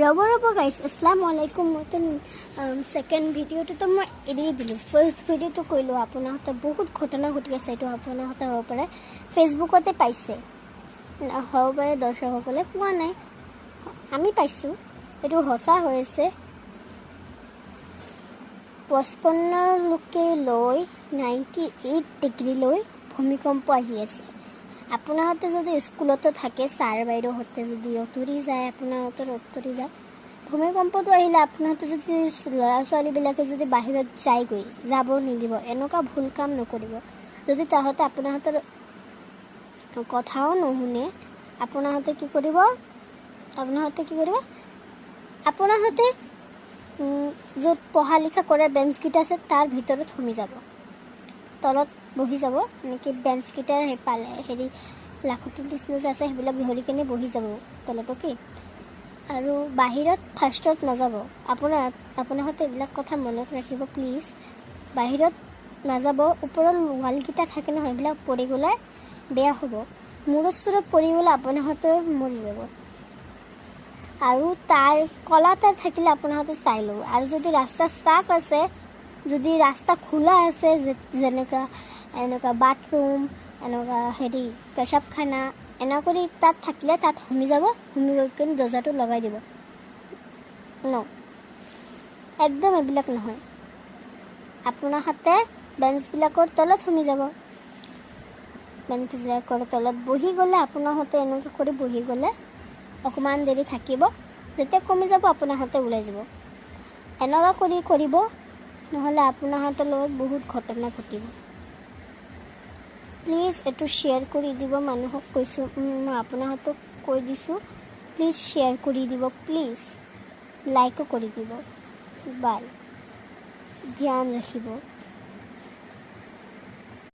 ৰব গাইছ আসসালামু আলাইকুম মইতো সেকেন্ড ভিডিঅ'টো মই এৰি দিলোঁ ফাৰ্ষ্ট ভিডিঅ'টো কৰিলোঁ আপোনাহঁতে বহুত ঘটনা ঘটি আছে এইটো আপোনাহঁতে হ'ব পাৰে ফেচবুকতে পাইছে হ'ব পাৰে দৰ্শকসকলে পোৱা নাই আমি পাইছোঁ এইটো সঁচা হৈছে 55 লোকে লৈ 98 ডিগ্ৰীলৈ ভূমিকম্প আহি আছে আপোনাহঁতে যদি স্কুলতো থাকে ছাৰ বাইদেউহঁতে যদি অঁতৰি যায় আপোনাহঁতৰ অঁতৰি যায় ভূমিকম্পটো আহিলে আপোনাহঁতে যদি ল'ৰা ছোৱালীবিলাকে যদি বাহিৰত যায়গৈ যাব নিদিব এনেকুৱা ভুল কাম নকৰিব যদি তাহঁতে আপোনাহঁতৰ কথাও নুশুনে আপোনাহঁতে কি কৰিব আপোনাহঁতে য'ত পঢ়া লিখা কৰে বেঞ্চকেইটা আছে তাৰ ভিতৰত সোমাই যাব তলত বহি যাব এনেকৈ বেঞ্চকেইটাৰ পালে হেৰি লাখুটিৰ নিচিনা যে আছে সেইবিলাক ধৰি কিনে বহি যাব তলত অ'কে আৰু বাহিৰত ফাৰ্ষ্টত নাযাব আপোনাহঁতে এইবিলাক কথা মনত ৰাখিব প্লিজ বাহিৰত নাযাব ওপৰৰ ৱালকেইটা থাকে নহয় সেইবিলাক পৰি গ'লে বেয়া হ'ব মূৰত চূৰত পৰি গ'লে আপোনাহঁতে মৰি যাব আৰু তাৰ কলা তাৰ থাকিলে আপোনাহঁতে চাই ল'ব আৰু যদি ৰাস্তা সাফ আছে যদি ৰাস্তা খোলা আছে এনেকুৱা বাথৰুম এনেকুৱা হেৰি পেচাবখানা এনে কৰি তাত থাকিলে তাত সোমাই যাব সোমাই গৈ কিনে দৰ্জাটো লগাই দিব ন একদম এইবিলাক নহয় আপোনাহঁতে বেঞ্চবিলাকৰ তলত সোমাই যাব বেঞ্চবিলাকৰ তলত বহি গ'লে আপোনাহঁতে এনেকৈ কৰি বহি গ'লে অকণমান দেৰি থাকিব যেতিয়া কমি যাব আপোনাহঁতে ওলাই যাব এনেকুৱা কৰি কৰিব নহ'লে আপোনাহঁতৰ লগত বহুত ঘটনা ঘটিব প্লিজ এইটো শ্বেয়াৰ কৰি দিব মানুহক কৈছোঁ মই আপোনাহঁতক কৈ দিছোঁ প্লিজ শ্বেয়াৰ কৰি দিব প্লিজ লাইকো কৰি দিব বাই ধ্যান ৰাখিব